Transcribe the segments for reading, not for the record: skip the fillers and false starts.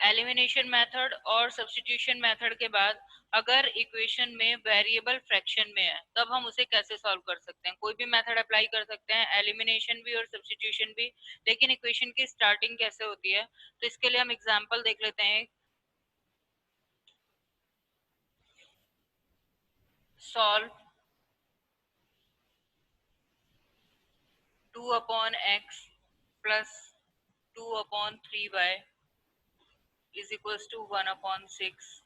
Elimination method और substitution method के बाद अगर इक्वेशन में वेरिएबल फ्रैक्शन में है तब हम उसे कैसे सॉल्व कर सकते हैं। कोई भी मेथड अप्लाई कर सकते हैं, एलिमिनेशन भी और सब्स्टिट्यूशन भी, लेकिन इक्वेशन की स्टार्टिंग कैसे होती है तो इसके लिए हम एग्जांपल देख लेते हैं। Solve 2/x plus 2/3y is equals to 1/6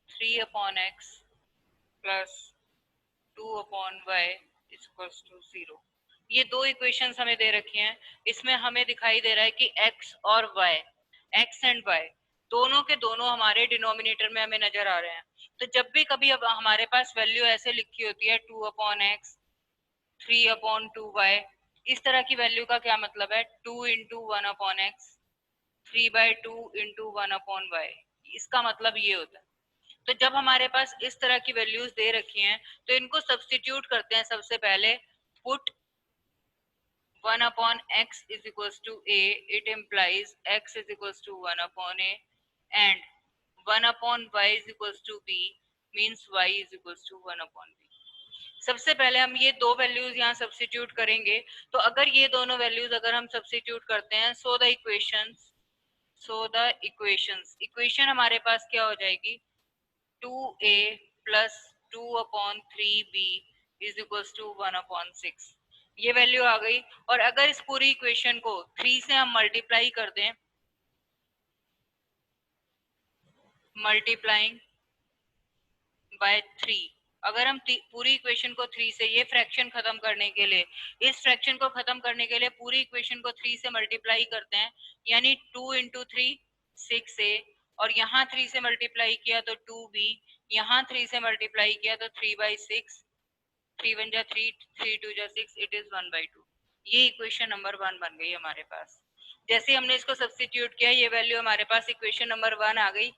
3/x plus 2/y is equals to 0। ये दो इक्वेशंस हमें दे रखी हैं। इसमें हमें दिखाई दे रहा है कि x और y, x एंड y दोनों के दोनों हमारे डिनोमिनेटर में हमें नजर आ रहे हैं। तो जब भी कभी अब हमारे पास वैल्यू ऐसे लिखी होती है 2/x 3/2y, इस तरह की वैल्यू का क्या मतलब है, 2 इंटू 1/x 3/2 इंटू 1/y, इसका मतलब ये होता है। तो जब हमारे पास इस तरह की वैल्यूज दे रखी हैं तो इनको सब्स्टिट्यूट करते हैं। सबसे पहले put 1/x is equals to a, it implies x is equals to 1/a and 1/y is equals to b means y is equals to 1/b। सबसे पहले हम ये दो वैल्यूज यहाँ सब्स्टिट्यूट करेंगे। तो अगर ये दोनों वैल्यूज अगर हम सब्स्टिट्यूट करते हैं इक्वेशन हमारे पास क्या हो जाएगी, 2a plus 2/3b is equals to 1/6। ये वैल्यू आ गई। और अगर इस पूरी इक्वेशन को 3 से हम मल्टीप्लाई कर दें, मल्टीप्लाइंग बाय 3, अगर हम पूरी इक्वेशन को 3 से, ये फ्रैक्शन खत्म करने के लिए, इस फ्रैक्शन को खत्म करने के लिए पूरी इक्वेशन को 3 से मल्टीप्लाई करते हैं, यानी 2 इंटू 3 6a, और यहाँ 3 से मल्टीप्लाई किया तो 2b, यहाँ 3 से मल्टीप्लाई किया तो 3/6, 3 1 जा 3, 3 2 जा 6, इट इज 1/2। ये इक्वेशन नंबर 1 बन गई हमारे पास। जैसे हमने इसको सब्स्टिट्यूट किया, ये वैल्यू हमारे पास इक्वेशन नंबर 1 आ गई।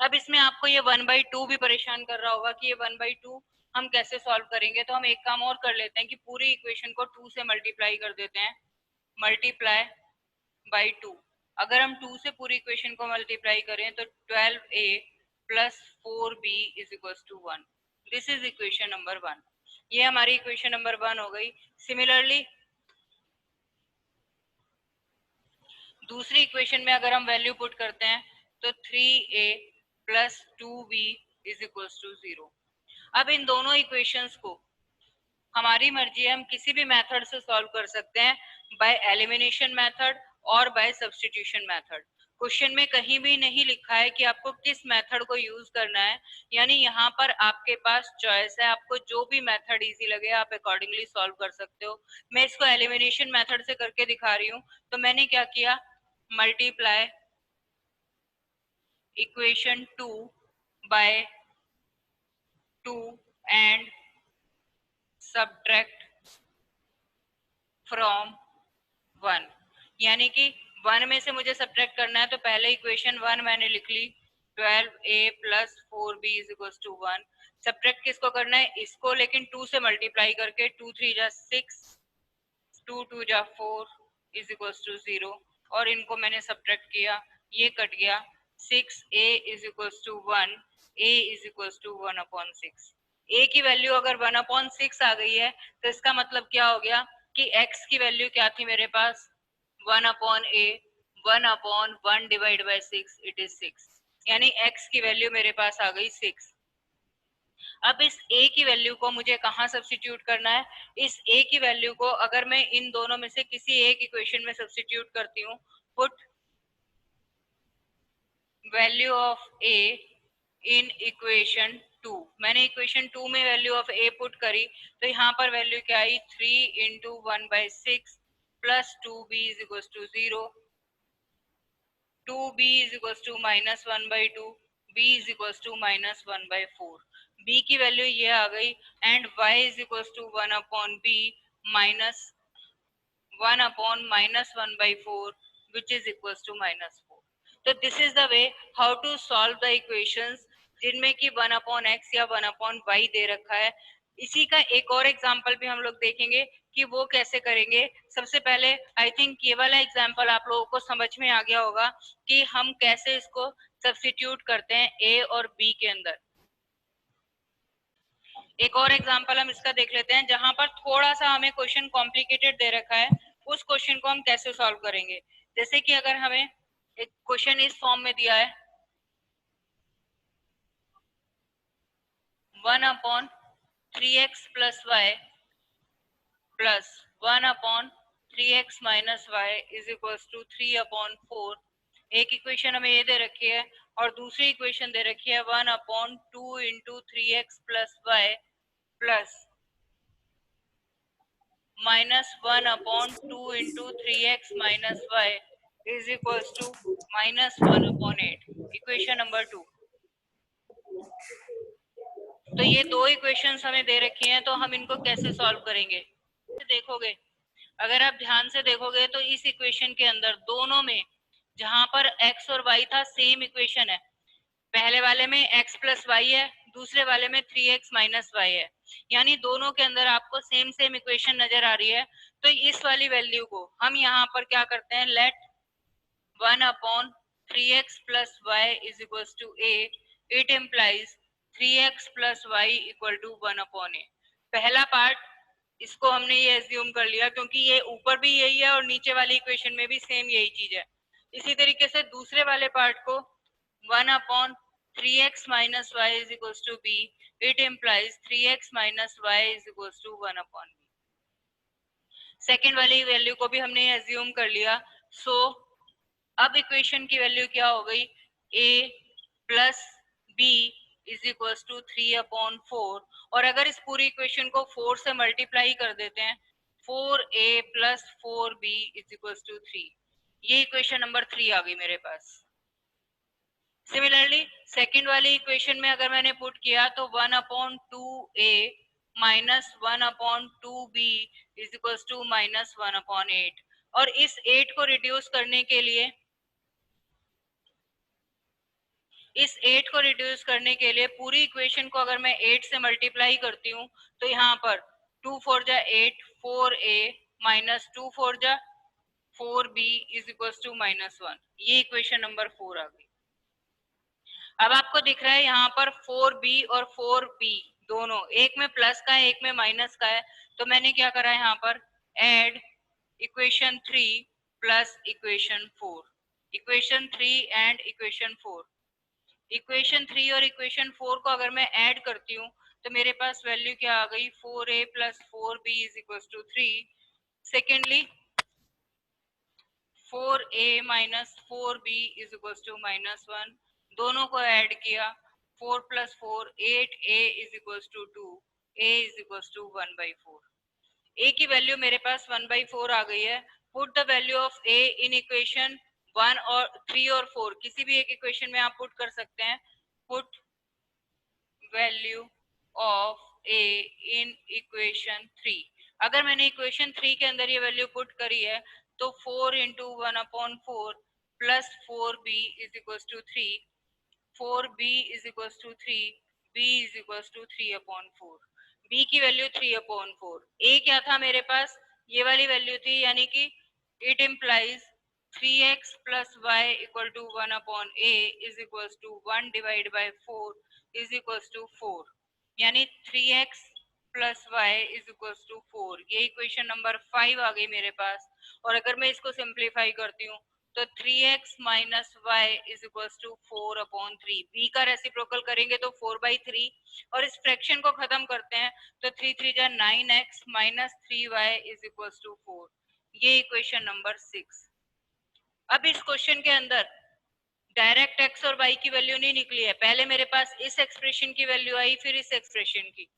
अब इसमें आपको ये 1/2 भी परेशान कर रहा होगा कि ये 1/2 हम कैसे सॉल्व करेंगे। तो हम एक काम और कर लेते हैं कि पूरी इक्वेशन को 2 से मल्टीप्लाई कर देते हैं, मल्टीप्लाई बाई 2। अगर हम 2 से पूरी इक्वेशन को मल्टीप्लाई करें तो 12a plus 4b is equals to 1। This is equation number 1। ये हमारी इक्वेशन नंबर 1 हो गई। सिमिलरली दूसरी इक्वेशन में अगर हम वैल्यू पुट करते हैं तो 3a plus 2b is equals to 0। अब इन दोनों इक्वेशंस को हमारी मर्जी है, हम किसी भी मेथड से सॉल्व कर सकते हैं, बाय एलिमिनेशन मेथड और बाय सब्स्टिट्यूशन मेथड। क्वेश्चन में कहीं भी नहीं लिखा है कि आपको किस मेथड को यूज करना है, यानी यहाँ पर आपके पास चॉइस है, आपको जो भी मेथड इजी लगे आप अकॉर्डिंगली सॉल्व कर सकते हो। मैं इसको एलिमिनेशन मेथड से करके दिखा रही हूँ। तो मैंने क्या किया, multiply equation 2 by 2 and subtract from 1, यानी कि 1 में से मुझे सब्ट्रैक्ट करना है। तो पहले इक्वेशन 1 मैंने लिख ली, 12a plus 4b is equals to 1। Subtract किसको करना है, इसको, लेकिन 2 से मल्टीप्लाई करके, 2 3 जा 6, 2 2 जा 4 इज इक्वल्स टू 0, और इनको मैंने सब्ट्रैक्ट किया, ये कट गया। 6a is equals to 1, a is equals to 1/6। a की वैल्यू अगर 1/6 आ गई है तो इसका मतलब क्या हो गया कि x की वैल्यू क्या थी मेरे पास, 1/a, 1/1 divide by 6, it is 6, यानी x की वैल्यू मेरे पास आ गई 6। अब इस a की वैल्यू को मुझे कहाँ सब्स्टिट्यूट करना है, इस a की वैल्यू को अगर मैं इन दोनों में से किसी एक इक्वेशन में सब्स्टिट्यूट करती हूँ, put value of a in equation 2, मैंने इक्वेशन 2 में वैल्यू ऑफ a पुट करी तो यहाँ पर वैल्यू क्या आई, 3 into 1/6 plus 2b is equal to 0, 2b is equal to minus 1/2, b is equal to minus 1/4। b की वैल्यू ये आ गई and y is equal to 1/b minus 1/-1/4 which is equals to -4। तो this is the way how to solve the equations जिनमें कि 1/x या 1/y दे रखा है। इसी का एक और एग्जांपल भी हम लोग देखेंगे कि वो कैसे करेंगे। सबसे पहले आई थिंक ये वाला एग्जाम्पल आप लोगों को समझ में आ गया होगा कि हम कैसे इसको सब्स्टिट्यूट करते हैं ए और बी के अंदर। एक और एग्जाम्पल हम इसका देख लेते हैं जहां पर थोड़ा सा हमें क्वेश्चन कॉम्प्लिकेटेड दे रखा है, उस क्वेश्चन को हम कैसे सॉल्व करेंगे। जैसे कि अगर हमें एक क्वेश्चन इस फॉर्म में दिया है 1/3x plus y plus 1/3x minus y is equals to 3/4। एक इक्वेशन हमें ये दे रखी है और दूसरी इक्वेशन दे रखी है 1/2 into 3x plus y plus -1/2 into 3x minus y is equals to -1/8। Equation number 2। तो ये दो इक्वेशंस हमें दे रखी हैं, तो हम इनको कैसे सॉल्व करेंगे। देखोगे, अगर आप ध्यान से देखोगे तो इस इक्वेशन के अंदर दोनों में जहां पर x और y था सेम इक्वेशन है। पहले वाले में x प्लस वाई है, दूसरे वाले में 3x माइनस वाई है, यानी दोनों के अंदर आपको सेम सेम इक्वेशन नजर आ रही है। तो इस वाली वैल्यू को हम यहाँ पर क्या करते हैं, late 1/3x plus y is equals to a, it implies 3x plus y equal to 1/a। पहला पार्ट इसको हमने ये एज्यूम कर लिया क्योंकि ये ऊपर भी यही है और नीचे वाली इक्वेशन में भी सेम यही चीज है। इसी तरीके से दूसरे वाले पार्ट को 1/3x minus y is equals to b, it implies 3x minus y is equals to 1/b। Second वाली वैल्यू को भी हमने एज्यूम कर लिया। सो अब इक्वेशन की वैल्यू क्या हो गई, a plus b is equal to 3/4। और अगर इस पूरी इक्वेशन को 4 से मल्टीप्लाई कर देते हैं, 4a plus 4b is equal to 3। ये इक्वेशन नंबर 3 आ गई मेरे पास। सिमिलरली सेकेंड वाली इक्वेशन में अगर मैंने पुट किया तो 1/2a minus 1/2b is equal to -1/8। और इस 8 को रिड्यूस करने के लिए पूरी इक्वेशन को अगर मैं 8 से मल्टीप्लाई करती हूँ तो यहाँ पर 2 4 जा 8, 4a माइनस 2 4 जा 4b इज इक्वल टू -1। ये इक्वेशन नंबर 4 आ गई। अब आपको दिख रहा है यहाँ पर 4b और 4b दोनों, एक में प्लस का है एक में माइनस का है। तो मैंने क्या करा है यहाँ पर, add equation 3 plus equation 4, equation 3 and equation 4। Equation 3 और इक्वेशन 4 को अगर मैं ऐड करती हूँ तो मेरे पास वैल्यू क्या आ गई, 4a plus 4b is equal to 3। Secondly 4a minus 4b is equal to -1। दोनों को ऐड किया, 4 plus 4 8a is equal to 2, a is equal to 1/4। a की वैल्यू मेरे पास 1/4 आ गई है। Put the value of a in equation 1 और 3 और 4, किसी भी एक इक्वेशन में आप पुट कर सकते हैं। Put value of a in equation 3। अगर मैंने इक्वेशन 3 के अंदर ये वैल्यू पुट करी है तो 4 into 1/4 plus 4b is equal to 3, 4b is equal to 3, b is equal to 3/4। b की वैल्यू 3/4। a क्या था मेरे पास, ये वाली वैल्यू थी, यानी कि it implies 3x plus y equal to 1/a is equals to 1 divided by 4 is equals to 4, यानी 3x plus y is equals to 4। ये इक्वेशन नंबर 5 आ गई मेरे पास। और अगर मैं इसको सिंप्लीफाई करती हूँ तो 3x minus y is equals to 4/3। b का रेसिप्रोकल करेंगे तो 4/3 और इस फ्रैक्शन को खत्म करते हैं तो 3 3 जा 9x minus 3y is equals to 4। ये इक्वेशन नंबर 6। अब इस क्वेश्चन के अंदर डायरेक्ट x और y की वैल्यू नहीं निकली है, पहले मेरे पास इस एक्सप्रेशन की वैल्यू आई फिर इस एक्सप्रेशन की।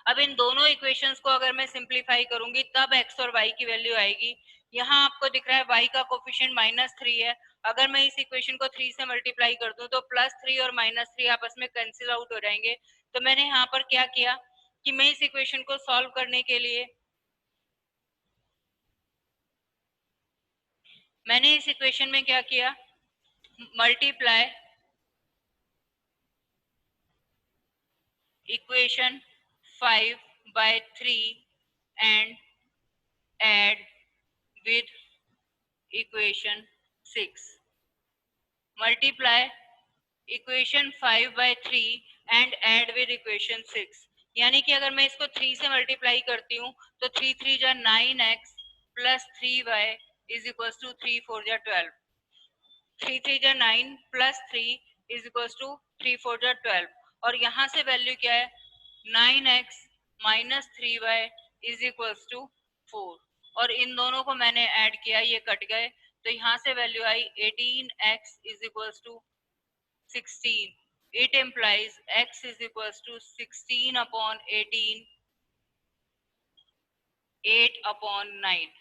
अब इन दोनों इक्वेशंस को अगर मैं सिंप्लीफाई करूंगी तब x और y की वैल्यू आएगी। यहाँ आपको दिख रहा है y का कोफिशिएंट -3 है। अगर मैं इस इक्वेशन को 3 से मल्टीप्लाई कर दूं तो +3 और -3 आपस में कैंसिल आउट हो जाएंगे। तो मैंने यहाँ पर क्या किया कि मैं इस इक्वेशन को सॉल्व करने के लिए मैंने इस इक्वेशन में क्या किया, multiply equation 5/3 and add with equation 6, multiply equation 5 by 3 and add with equation 6। यानी कि अगर मैं इसको 3 से मल्टीप्लाई करती हूँ तो 3 3 जा 9x plus 3y is equal to 3 4 जा 12, 3 3 जा 9 प्लस 3 इज इक्वल टू 3 4 जा 12 और यहाँ से वैल्यू क्या है 9x minus 3y is equal to 4 और इन दोनों को मैंने ऐड किया, ये कट गए तो यहाँ से वैल्यू आई 18x is equal to 16. It implies x is equals to 16 upon 18, 8 upon 9.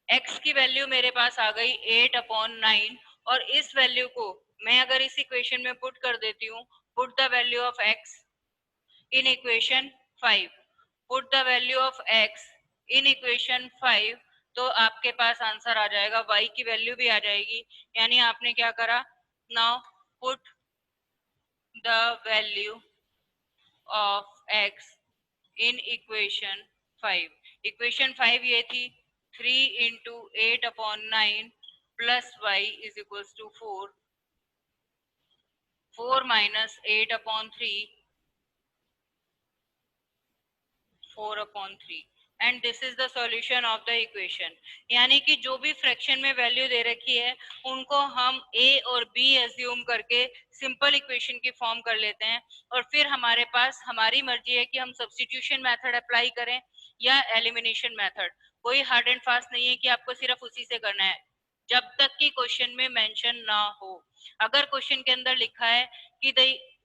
x की वैल्यू मेरे पास आ गई 8 upon 9 और इस वैल्यू को मैं अगर इस इक्वेशन में पुट कर देती हूँ, put the value of x in equation 5, put the value of x in equation 5 तो आपके पास आंसर आ जाएगा, y की वैल्यू भी आ जाएगी। यानी आपने क्या करा, now put the value of x in equation 5। Equation 5 ये थी 3 into 8 upon 9 plus y is equals to 4, 4 minus 8 upon 3, 4 upon 3 and this is the solution of the equation। यानी कि जो भी फ्रैक्शन में वैल्यू दे रखी है उनको हम a और b एज्यूम करके सिंपल इक्वेशन की फॉर्म कर लेते हैं और फिर हमारे पास हमारी मर्जी है कि हम सब्स्टिट्यूशन मेथड अप्लाई करें या एलिमिनेशन मेथड। कोई हार्ड एंड फास्ट नहीं है कि आपको सिर्फ उसी से करना है जब तक कि क्वेश्चन में मेंशन ना हो। अगर क्वेश्चन के अंदर लिखा है कि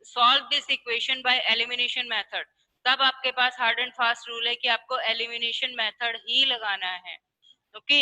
solve this equation by elimination method, तब आपके पास हार्ड एंड फास्ट रूल है कि आपको एलिमिनेशन मेथड ही लगाना है। ओके